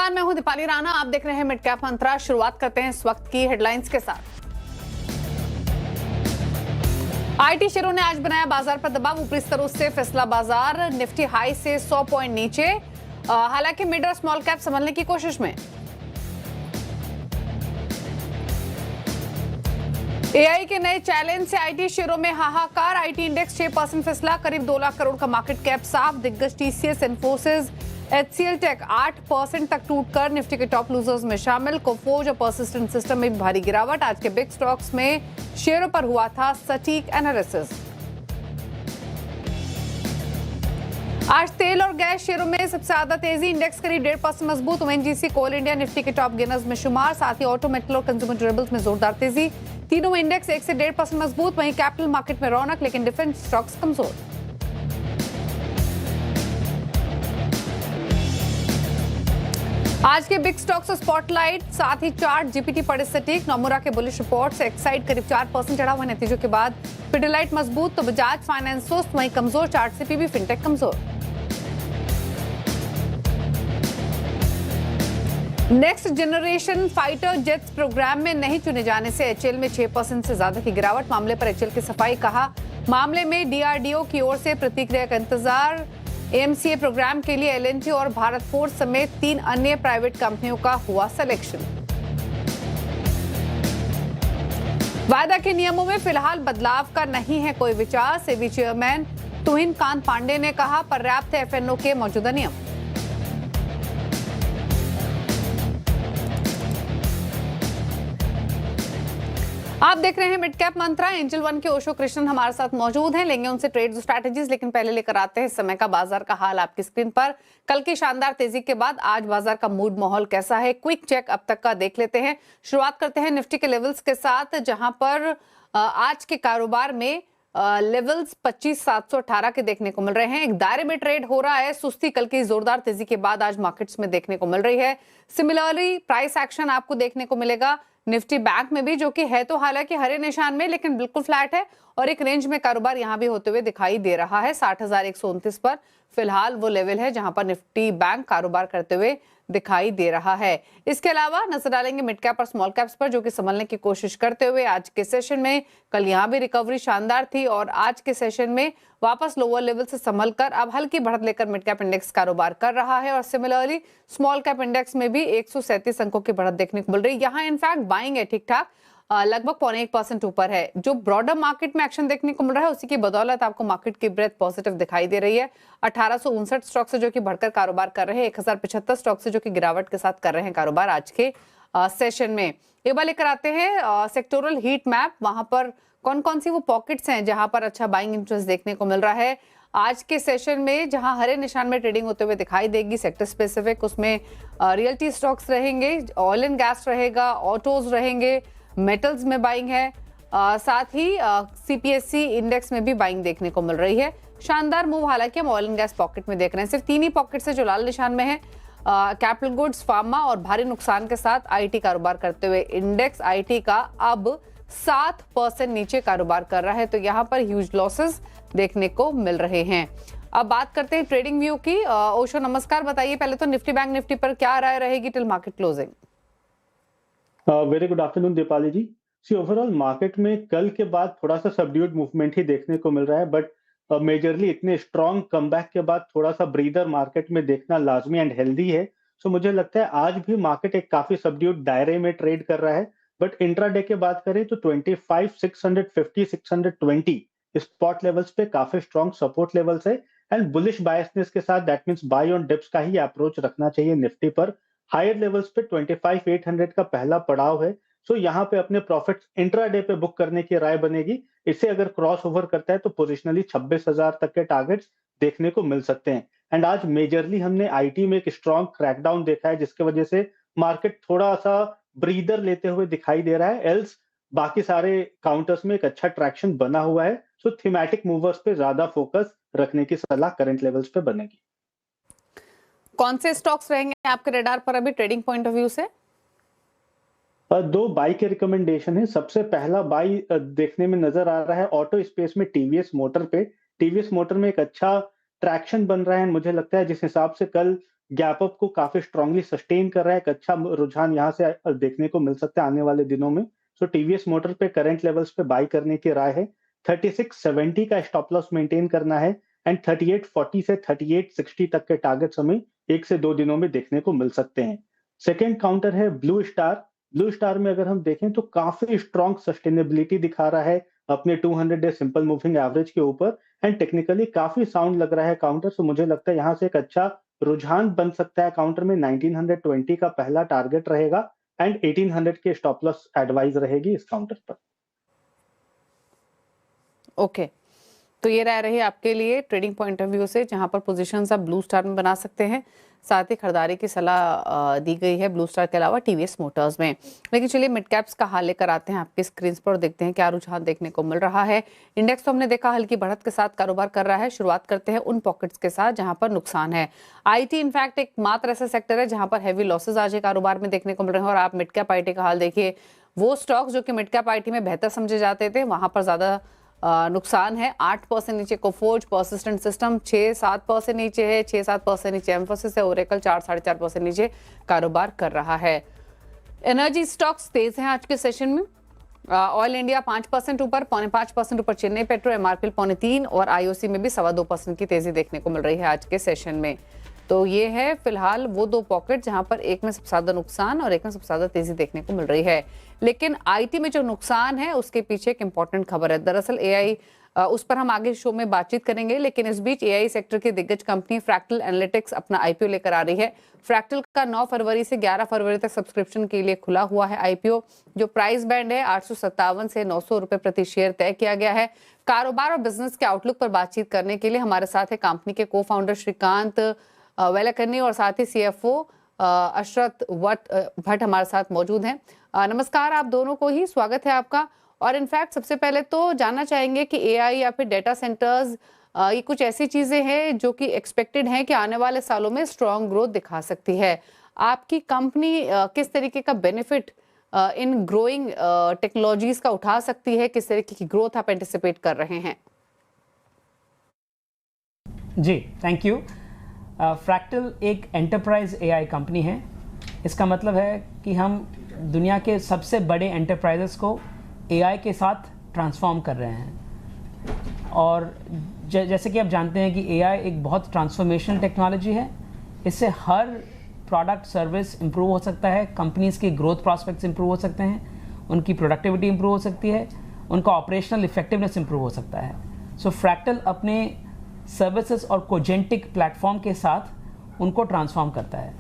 नमस्कार, मैं हूं दीपाली राणा। आप देख रहे हैं मिड कैप मंत्रा। शुरुआत करते हैं इस वक्त की हेडलाइंस के साथ। आईटी शेयरों ने आज बनाया बाजार पर दबाव। ऊपरी स्तरों से फिसला बाजार, निफ्टी हाई से 100 पॉइंट नीचे। हालांकि मिड और स्मॉल कैप संभलने की कोशिश में। एआई के नए चैलेंज से आईटी शेयरों में हाहाकार। आईटी इंडेक्स 6% फिसला, करीब 2 लाख करोड़ का मार्केट कैप साफ। दिग्गज टीसीएस, इन्फोसिस, एचसीएल टेक 8% तक टूटकर निफ्टी के टॉप लूजर्स में शामिल। कोफोर्ज और पर्सिस्टेंट सिस्टम में भी भारी गिरावट। आज के बिग स्टॉक्स में शेयरों पर हुआ था सटीक एनालिसिस। आज तेल और गैस शेयरों में सबसे ज्यादा तेजी। इंडेक्स करीब 1.5% मजबूत। ओएनजीसी, कोल इंडिया निफ्टी के टॉप गेनर्स में शुमार। साथ ही ऑटो, मेटल और कंज्यूमर ड्यूरेबल्स में जोरदार तेजी। तीनों में इंडेक्स 1 से 1.5% मजबूत। वहीं कैपिटल मार्केट में रौनक, लेकिन डिफेंस स्टॉक्स कमजोर। आज के बिग स्टॉक्स और स्पॉटलाइट, साथ ही चार्ट जीपीटी पड़े सटीक। नोमुरा के बुलिश रिपोर्ट से एक्साइड करीब 4% चढ़ा हुआ नतीजों के बाद। पिडिलाइट मजबूत तो बजाज फाइनेंस सुस्त। वहीं कमजोर चार्ट से पीबी फिनटेक कमजोर। Next generation fighter jets programme में नहीं चुने जाने से एचएल में 6% से ज्यादा की गिरावट। मामले पर एचएल की सफाई, कहा मामले में डीआरडीओ की ओर से प्रतिक्रिया का इंतजार। एमसीए प्रोग्राम के लिए एलएनटी और भारत फोर्स समेत 3 अन्य प्राइवेट कंपनियों का हुआ सिलेक्शन। वायदा के नियमों में फिलहाल बदलाव का नहीं है कोई विचार। सेबी चेयरमैन तुहिन कांत पांडे ने कहा पर्याप्त है एफएनओ के मौजूदा नियम। आप देख रहे हैं मिड कैप मंत्रा। एंजल वन के ओशो कृष्णन हमारे साथ मौजूद हैं, लेंगे उनसे ट्रेड स्ट्रैटेजीज। लेकिन पहले लेकर आते हैं इस समय का बाजार का हाल आपकी स्क्रीन पर। कल की शानदार तेजी के बाद आज बाजार का मूड माहौल कैसा है, क्विक चेक अब तक का देख लेते हैं। शुरुआत करते हैं निफ्टी के लेवल्स के साथ, जहां पर आज के कारोबार में लेवल्स 25,718 के देखने को मिल रहे हैं। एक दायरे में ट्रेड हो रहा है। सुस्ती कल की जोरदार तेजी के बाद आज मार्केट्स में देखने को मिल रही है। सिमिलरली प्राइस एक्शन आपको देखने को मिलेगा निफ्टी बैंक में भी, जो कि है तो हालांकि हरे निशान में, लेकिन बिल्कुल फ्लैट है। और एक रेंज में कारोबार यहां भी होते हुए दिखाई दे रहा है। 60,129 पर फिलहाल वो लेवल है जहां पर निफ्टी बैंक कारोबार करते हुए दिखाई दे रहा है। इसके अलावा नजर डालेंगे मिड कैप और स्मॉल कैप्स पर, जो कि संभलने की कोशिश करते हुए आज के सेशन में। कल यहां भी रिकवरी शानदार थी और आज के सेशन में वापस लोअर लेवल से संभलकर अब हल्की बढ़त लेकर मिड कैप इंडेक्स कारोबार कर रहा है। और सिमिलरली स्मॉल कैप इंडेक्स में भी 137 अंकों की बढ़त देखने को मिल रही है। यहाँ इनफैक्ट बाइंग है ठीक ठाक, लगभग 0.1% ऊपर है। जो ब्रॉडर मार्केट में एक्शन देखने को मिल रहा है उसी की बदौलत आपको मार्केट की ब्रेथ पॉजिटिव दिखाई दे रही है। 1859 स्टॉक से जो कि बढ़कर कारोबार कर रहे हैं, 1075 स्टॉक से जो कि गिरावट के साथ कर रहे हैं कारोबार आज के सेशन में। एक बार लेकर आते हैं सेक्टोरल हीट मैप। वहां पर कौन कौन सी वो पॉकेट्स हैं जहां पर अच्छा बाइंग इंटरेस्ट देखने को मिल रहा है आज के सेशन में। जहां हरे निशान में ट्रेडिंग होते हुए दिखाई देगी सेक्टर स्पेसिफिक, उसमें रियल्टी स्टॉक्स रहेंगे, ऑयल एंड गैस रहेगा, ऑटोज रहेंगे, मेटल्स में बाइंग है। साथ ही सीपीएससी इंडेक्स में भी बाइंग देखने को मिल रही है। शानदार मूव हालांकि हम ऑयल एंड गैस पॉकेट में देख रहे हैं। सिर्फ 3 ही पॉकेट से जो लाल निशान में है, कैपिटल गुड्स, फार्मा और भारी नुकसान के साथ आईटी कारोबार करते हुए। इंडेक्स आईटी का अब 7% नीचे कारोबार कर रहा है, तो यहाँ पर ह्यूज लॉसेस देखने को मिल रहे हैं। अब बात करते हैं ट्रेडिंग व्यू की। ओशो नमस्कार, बताइए पहले तो निफ्टी बैंक निफ्टी पर क्या राय रहेगी till market closing? Very good afternoon Deepali ji. See overall market में कल के बाद थोड़ा सा सबड्यूड मूवमेंट ही देखने को मिल रहा है, बट मेजरली इतने स्ट्रॉन्ग कमबैक के बाद थोड़ा सा ब्रीदर मार्केट में देखना लाजमी एंड हेल्दी है। सो मुझे लगता है आज भी मार्केट एक काफी सबड्यूड दायरे में ट्रेड कर रहा है। बट इंट्राडे की बात करें तो 25,650 620 स्पॉट लेवल्स पे काफी स्ट्रॉन्ग सपोर्ट लेवल्स है। एंड बुलिश बायसनेस के साथ that means by on dips का ही अप्रोच रखना चाहिए निफ्टी पर। हायर लेवल्स पे 25,800 का पहला पड़ाव है। सो यहाँ पे अपने प्रॉफिट्स इंट्राडे पे बुक करने की राय बनेगी। इसे अगर क्रॉस ओवर करता है तो पोजिशनली 26,000 तक के टारगेट्स देखने को मिल सकते हैं। एंड आज मेजरली हमने आईटी में एक स्ट्रॉन्ग क्रैकडाउन देखा है, जिसकी वजह से मार्केट थोड़ा सा ब्रीदर लेते हुए दिखाई दे रहा है। एल्स बाकी सारे काउंटर्स में एक अच्छा ट्रैक्शन बना हुआ है। सो थीमेटिक मूवर्स पे ज्यादा फोकस रखने की सलाह करंट लेवल्स पे बनेगी। कौन से स्टॉक्स रहेंगे आपके रडार पर अभी ट्रेडिंग पॉइंट ऑफ व्यू से? 2 बाई के रिकमेंडेशन है। सबसे पहला बाई देखने में नजर आ रहा है ऑटो स्पेस में टीवीएस मोटर पे। टीवीएस मोटर में एक अच्छा ट्रैक्शन बन रहा है। मुझे लगता है जिस हिसाब से कल गैप अप को काफी स्ट्रांगली सस्टेन कर रहा है। एक अच्छा रुझान यहाँ से देखने को मिल सकता है आने वाले दिनों में। सो टीवीएस मोटर पे करंट लेवल्स पे बाय करने की राय है। 3670 का स्टॉप लॉस मेंटेन करना है एंड 3840 से 3860 तक के टारगेट्स हमें 1 से 2 दिनों में देखने को मिल सकते हैं। सेकंड काउंटर है ब्लू स्टार। ब्लू स्टार में अगर हम देखें तो काफी स्ट्रांग सस्टेनेबिलिटी दिखा रहा है अपने 200 डे सिंपल मूविंग एवरेज के ऊपर एंड टेक्निकली काफी साउंड लग रहा है काउंटर। सो मुझे लगता है यहाँ से एक अच्छा रुझान बन सकता है। काउंटर में 1920 का पहला टारगेट रहेगा एंड 1800 के स्टॉप लॉस एडवाइस रहेगी इस काउंटर पर। ओके, तो ये राय रही आपके लिए ट्रेडिंग पॉइंट ऑफ व्यू से, जहां पर पोजीशंस आप ब्लू स्टार में बना सकते हैं। साथ ही खरीदारी की सलाह दी गई है ब्लू स्टार के अलावा टीवीएस मोटर्स में। लेकिन चलिए मिड कैप्स का हाल लेकर आते हैं आपकी स्क्रीन पर और देखते हैं क्या रुझान देखने को मिल रहा है। इंडेक्स तो हमने देखा हल्की बढ़त के साथ कारोबार कर रहा है। शुरुआत करते हैं उन पॉकेट्स के साथ जहां पर नुकसान है। आईटी इनफैक्ट एक मात्र ऐसा सेक्टर है जहां पर हैवी लॉसेज आज कारोबार में देखने को मिल रहे हैं। और आप मिड कैप आईटी का हाल देखिए, वो स्टॉक्स जो कि मिड कैप आईटी में बेहतर समझे जाते थे वहां पर ज्यादा नुकसान है। 8% नीचे कोफोर्ज, पर्सिस्टेंट सिस्टम 6-7% नीचे है, 6-7% नीचे एम्फोसिस है, ओरेकल 4-4.5% नीचे कारोबार कर रहा है। एनर्जी स्टॉक्स तेज हैं आज के सेशन में। ऑयल इंडिया 5% ऊपर, 5.5% ऊपर चेन्नई पेट्रो, एमआरपीएल 3.25 और आईओसी में भी 2.25% की तेजी देखने को मिल रही है आज के सेशन में। तो ये है फिलहाल वो दो पॉकेट जहां पर एक में सबसे ज्यादा नुकसान और एक में सबसे ज्यादा तेजी देखने को मिल रही है। लेकिन आईटी में जो नुकसान है उसके पीछे एक इंपॉर्टेंट खबर है। दरअसल एआई, उस पर हम आगे शो में बातचीत करेंगे, लेकिन इस बीच एआई सेक्टर की दिग्गज कंपनी फ्रैक्टल एनालिटिक्स अपना आईपीओ लेकर आ रही है। फ्रैक्टल का 9 फरवरी से 11 फरवरी तक सब्सक्रिप्शन के लिए खुला हुआ है आईपीओ। जो प्राइस बैंड है 857 से 900 रुपए प्रति शेयर तय किया गया है। कारोबार और बिजनेस के आउटलुक पर बातचीत करने के लिए हमारे साथ है कंपनी के को फाउंडर श्रीकांत वेलाकर्नी और साथ ही सीएफओ अशरत भट्ट हमारे साथ मौजूद हैं। नमस्कार आप दोनों को ही, स्वागत है आपका। और इनफैक्ट सबसे पहले तो जानना चाहेंगे कि एआई या फिर डेटा सेंटर्स, ये कुछ ऐसी चीजें हैं जो कि एक्सपेक्टेड हैं कि आने वाले सालों में स्ट्रॉन्ग ग्रोथ दिखा सकती है। आपकी कंपनी किस तरीके का बेनिफिट इन ग्रोइंग टेक्नोलॉजीज का उठा सकती है? किस तरीके की ग्रोथ आप एंटिसिपेट कर रहे हैं? जी थैंक यू। फ्रैक्टल एक एंटरप्राइज एआई कंपनी है। इसका मतलब है कि हम दुनिया के सबसे बड़े एंटरप्राइजेस को एआई के साथ ट्रांसफॉर्म कर रहे हैं। और जैसे कि आप जानते हैं कि एआई एक बहुत ट्रांसफॉर्मेशनल टेक्नोलॉजी है। इससे हर प्रोडक्ट सर्विस इंप्रूव हो सकता है, कंपनीज की ग्रोथ प्रॉस्पेक्ट्स इंप्रूव हो सकते हैं, उनकी प्रोडक्टिविटी इंप्रूव हो सकती है, उनका ऑपरेशनल इफेक्टिवनेस इंप्रूव हो सकता है। सो फ्रैक्टल अपने सर्विसेज और कोजेंटिक प्लेटफॉर्म के साथ उनको ट्रांसफॉर्म करता है।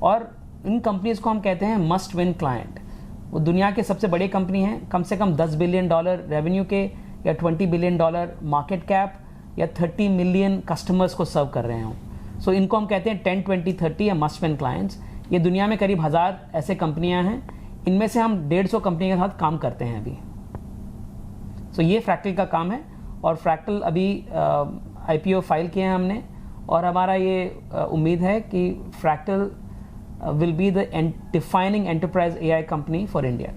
और इन कंपनीज को हम कहते हैं मस्ट विन क्लाइंट। वो दुनिया के सबसे बड़ी कंपनी हैं, कम से कम $10 बिलियन रेवेन्यू के या $20 बिलियन मार्केट कैप या 30 मिलियन कस्टमर्स को सर्व कर रहे हों। सो इनको हम कहते हैं 10, 20, 30 या मस्ट विन क्लाइंट्स। ये दुनिया में करीब 1000 ऐसे कंपनियां हैं। इनमें से हम 150 कंपनी के साथ काम करते हैं अभी। सो ये फ्रैक्टल का काम है। और फ्रैक्टल अभी आईपीओ फाइल किए हैं हमने, और हमारा ये उम्मीद है कि fractal will be the defining enterprise AI company for India.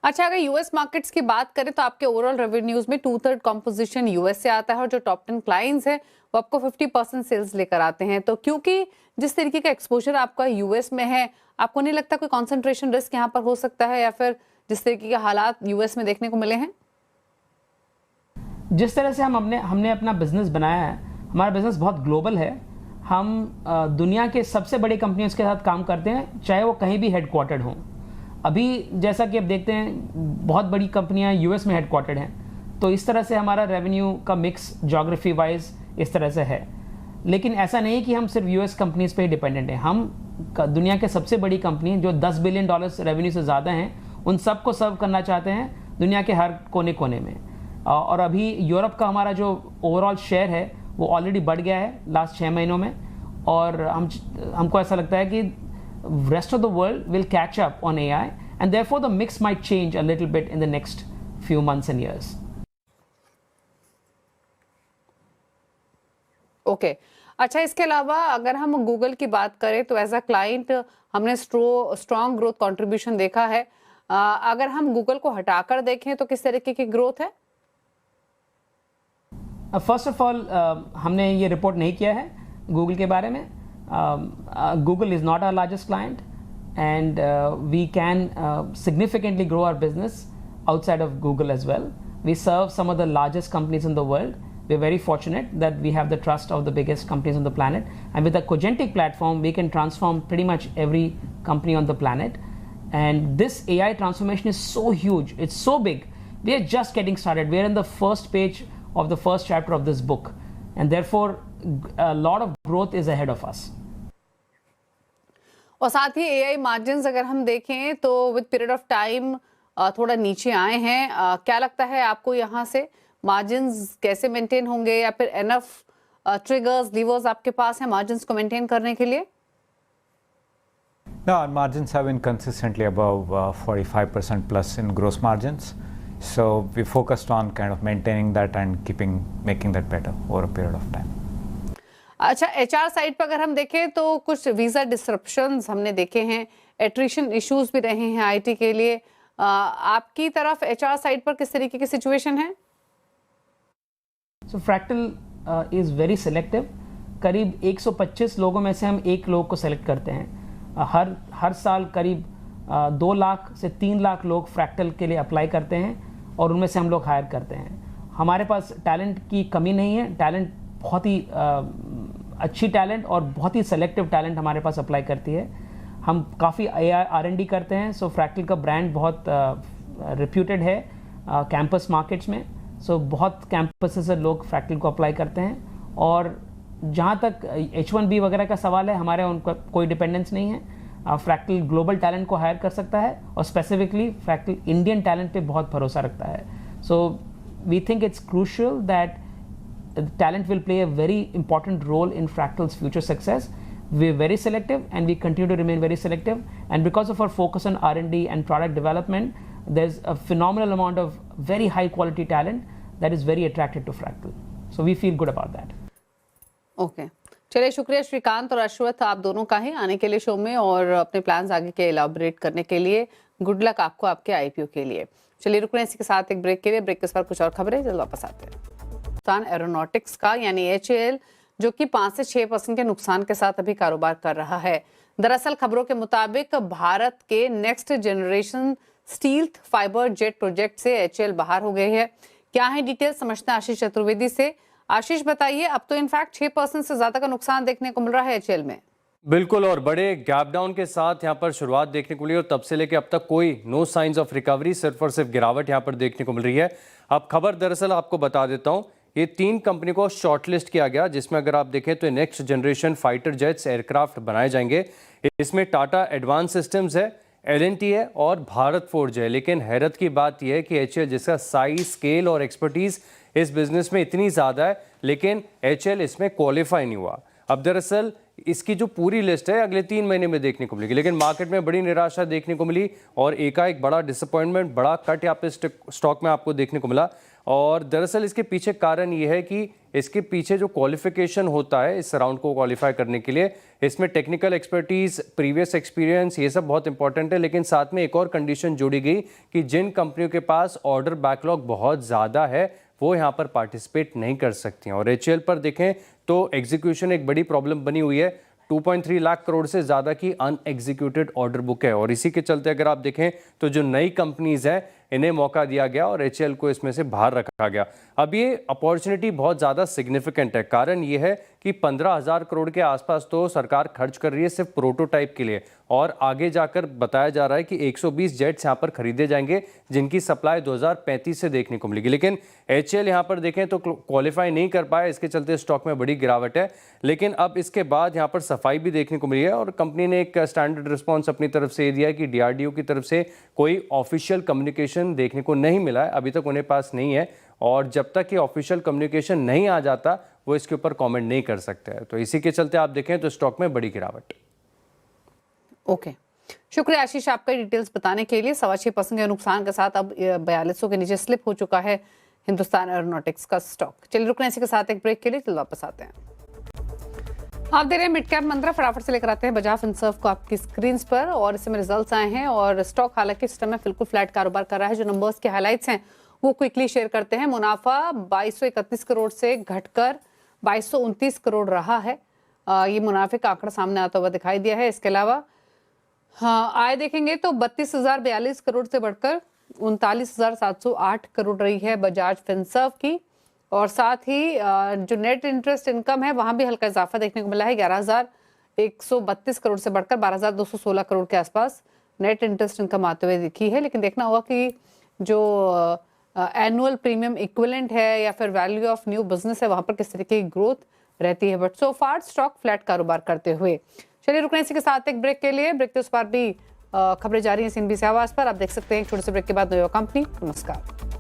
अच्छा, अगर यूएस मार्केट्स की बात करें तो आपके ओवरऑल रेवेन्यूज में 2/3 कॉम्पोजिशन यूएस से आता है और जो टॉप 10 क्लाइंट्स है वो आपको 50% सेल्स लेकर आते हैं। तो क्योंकि जिस तरीके का एक्सपोजर आपका यूएस में है, आपको नहीं लगता कोई कॉन्सेंट्रेशन रिस्क यहाँ पर हो सकता है, या फिर जिस तरीके के हालात यूएस में देखने को मिले हैं? जिस तरह से हमने अपना बिजनेस बनाया है, हमारा बिजनेस बहुत ग्लोबल है। हम दुनिया के सबसे बड़ी कंपनियों के साथ काम करते हैं, चाहे वो कहीं भी हेडक्वार्टर्ड हों। अभी जैसा कि आप देखते हैं बहुत बड़ी कंपनियां यूएस में हेडक्वार्टर्ड हैं, तो इस तरह से हमारा रेवेन्यू का मिक्स ज्योग्राफी वाइज इस तरह से है। लेकिन ऐसा नहीं कि हम सिर्फ यूएस कंपनीज पे ही डिपेंडेंट हैं। हम दुनिया के सबसे बड़ी कंपनी जो $10 बिलियन रेवेन्यू से ज़्यादा हैं, उन सबको सर्व करना चाहते हैं दुनिया के हर कोने कोने में। और अभी यूरोप का हमारा जो ओवरऑल शेयर है वो ऑलरेडी बढ़ गया है लास्ट 6 महीनों में। और हमको ऐसा लगता है कि rest of the world will catch up on AI and therefore the mix might change a little bit in the next few months and years. Okay, अच्छा, इसके अलावा अगर हम गूगल की बात करें तो एज अ क्लाइंट हमने स्ट्रॉन्ग ग्रोथ कंट्रीब्यूशन देखा है। अगर हम गूगल को हटाकर देखें तो किस तरीके की ग्रोथ है? फर्स्ट ऑफ ऑल हमने ये रिपोर्ट नहीं किया है, गूगल के बारे में, Google is not our largest client and we can significantly grow our business outside of Google as well. We serve some of the largest companies in the world. We're very fortunate that we have the trust of the biggest companies on the planet, and with the Cogentic platform we can transform pretty much every company on the planet. And this AI transformation is so huge, it's so big, we are just getting started. We are in the first page of the first chapter of this book, and therefore a lot of growth is ahead of us. और साथ ही AI margins अगर हम देखें तो with period of time थोड़ा नीचे आए हैं। क्या लगता है आपको यहाँ से मार्जिन्स कैसे मेंटेन होंगे, या फिर एनफ ट्रिगर्स लीवर्स आपके पास हैं मार्जिन्स को मेंटेन करने के लिए? No, our margins have been consistently above 45% plus in gross margins. So we focused on kind of maintaining that and making that better over a period of time. अच्छा, HR side पर अगर हम देखें तो कुछ वीजा डिसरप्शंस हमने देखे हैं, एट्रिशन इश्यूज भी रहे हैं आईटी के लिए। आपकी तरफ एचआर साइड पर किस तरीके की सिचुएशन है? सो फ्रैक्टल इज़ वेरी सिलेक्टिव। करीब 125 लोगों में से हम एक लोग को सेलेक्ट करते हैं। हर साल करीब 2 लाख से 3 लाख लोग फ्रैक्टल के लिए अप्लाई करते हैं और उनमें से हम लोग हायर करते हैं। हमारे पास टैलेंट की कमी नहीं है, टैलेंट बहुत ही अच्छी टैलेंट और बहुत ही सेलेक्टिव टैलेंट हमारे पास अप्लाई करती है। हम काफ़ी R&D करते हैं। सो फ्रैक्टल का ब्रांड बहुत रिप्यूटेड है कैंपस मार्केट्स में। सो बहुत कैंपस से लोग फ्रैक्टल को अप्लाई करते हैं। और जहाँ तक H1B वगैरह का सवाल है, हमारे उनका कोई डिपेंडेंस नहीं है। फ्रैक्टल ग्लोबल टैलेंट को हायर कर सकता है और स्पेसिफिकली फ्रैक्टल इंडियन टैलेंट पे बहुत भरोसा रखता है। So we think it's crucial that talent will play a very important role in Fractal's future success. We're very selective and we continue to remain very selective, and because of our focus on R&D and product development, there's a phenomenal amount of very high quality talent that is very attracted to Fractal. So we feel good about that. Okay, चलिए शुक्रिया श्रीकांत और अश्वथ आप दोनों का ही आने के लिए show में और अपने प्लान्स आगे के एलाबोरेट करने के लिए। गुड लक आपको आपके आईपीओ के लिए। चलिए रुक रहे हैं इसी के साथ एक ब्रेक के लिए। ब्रेक के बाद कुछ और खबरें, जल्द वापस आते हैं। एरोनॉटिक्स का यानी HAL जो कि 5 से 6% के नुकसान के साथ अभी कारोबार कर रहा है। दरअसल खबरों के मुताबिक भारत के next generation stealth fibre jet project से HAL बाहर हो गई है। क्या है डिटेल, समझते हैं आशीष चतुर्वेदी से। आशीष बताइए, अब तो इनफैक्ट 6% से ज्यादा का नुकसान देखने को मिल रहा है HAL में। बिल्कुल, और बड़े गैप डाउन के साथ यहाँ पर शुरुआत देखने को मिली और तब से लेकर अब तक कोई नो साइंस ऑफ रिकवरी, सिर्फ और सिर्फ गिरावट यहाँ पर देखने को मिल रही है। अब खबर दरअसल आपको बता देता हूँ, ये 3 कंपनी को शॉर्टलिस्ट किया गया, जिसमें अगर आप देखें तो next generation fighter jets aircraft बनाए जाएंगे। इसमें टाटा एडवांस सिस्टम्स है, L&T है और भारत फोर्ज है। लेकिन हैरत की बात यह है कि HAL जिसका साइज, स्केल और एक्सपर्टीज इस बिजनेस में इतनी ज़्यादा है, लेकिन HAL इसमें क्वालिफाई नहीं हुआ। अब दरअसल इसकी जो पूरी लिस्ट है अगले 3 महीने में देखने को मिलेगी, लेकिन मार्केट में बड़ी निराशा देखने को मिली और एकाएक बड़ा डिसअपॉइंटमेंट, बड़ा कट यहाँ पे स्टॉक में आपको देखने को मिला। और दरअसल इसके पीछे कारण ये है कि इसके पीछे जो क्वालिफिकेशन होता है इस राउंड को क्वालिफाई करने के लिए, इसमें टेक्निकल एक्सपर्टीज, प्रीवियस एक्सपीरियंस, ये सब बहुत इंपॉर्टेंट है। लेकिन साथ में एक और कंडीशन जोड़ी गई कि जिन कंपनियों के पास ऑर्डर बैकलॉग बहुत ज़्यादा है वो यहाँ पर पार्टिसिपेट नहीं कर सकती हैं। और HAL पर देखें तो एग्जीक्यूशन एक बड़ी प्रॉब्लम बनी हुई है। 2.3 लाख करोड़ से ज़्यादा की अनएग्जीक्यूटेड ऑर्डर बुक है और इसी के चलते अगर आप देखें तो जो नई कंपनीज हैं इन्हें मौका दिया गया और HAL को इसमें से बाहर रखा गया। अब ये अपॉर्चुनिटी बहुत ज़्यादा सिग्निफिकेंट है। कारण ये है कि 15,000 करोड़ के आसपास तो सरकार खर्च कर रही है सिर्फ प्रोटोटाइप के लिए, और आगे जाकर बताया जा रहा है कि 120 जेट्स यहाँ पर खरीदे जाएंगे जिनकी सप्लाई 2035 से देखने को मिलेगी। लेकिन HAL यहाँ पर देखें तो क्वालिफाई नहीं कर पाया, इसके चलते स्टॉक में बड़ी गिरावट है। लेकिन अब इसके बाद यहाँ पर सफाई भी देखने को मिली है और कंपनी ने एक स्टैंडर्ड रिस्पॉन्स अपनी तरफ से दिया है कि DRDO की तरफ से कोई ऑफिशियल कम्युनिकेशन देखने को नहीं मिला है, अभी तक उन्हें पास नहीं है, और जब तक ये ऑफिशियल कम्युनिकेशन नहीं आ जाता वो इसके ऊपर कमेंट नहीं कर सकते हैं। तो इसी के चलते आप देखें तो स्टॉक में बड़ी गिरावट। ओके, शुक्रिया आशीष आपका डिटेल्स बताने के लिए। 6.25% के नुकसान के साथ अब 4200 के नीचे स्लिप हो चुका है हिंदुस्तान एरोनॉटिक्स का स्टॉक। चलिए रुकने इसी के साथ एक ब्रेक के लिए, चलो वापस आते हैं। आप दे रहे हैं मिड कैप मंत्रा, फटाफट से लेकर आते हैं बजाज फिनसर्व को आपकी स्क्रीन पर। और इसमें रिजल्ट्स आए हैं और स्टॉक हालांकि इस समय बिल्कुल फ्लैट कारोबार कर रहा है। जो नंबर्स के हाइलाइट्स हैं वो क्विकली शेयर करते हैं। मुनाफा 2231 करोड़ से घटकर 2229 करोड़ रहा है। ये मुनाफे का आंकड़ा सामने आता हुआ दिखाई दिया है। इसके अलावा हाँ, आय देखेंगे तो 32,042 करोड़ से बढ़कर 39,708 करोड़ रही है बजाज फिनसर्व की। और साथ ही जो नेट इंटरेस्ट इनकम है वहां भी हल्का इजाफा देखने को मिला है। 11,132 करोड़ से बढ़कर 12,216 करोड़ के आसपास नेट इंटरेस्ट इनकम आते हुए दिखी है। लेकिन देखना होगा कि जो एनुअल प्रीमियम इक्विवेलेंट है या फिर वैल्यू ऑफ न्यू बिजनेस है वहां पर किस तरीके की ग्रोथ रहती है। But so far stock flat कारोबार करते हुए। चलिए रुकने इसी के साथ एक ब्रेक के लिए। ब्रेक के उस पार भी खबरें जारी हैं CNBC आवाज पर। आप देख सकते हैं एक छोटे से ब्रेक के बाद न्यूयॉर्क कंपनी। नमस्कार।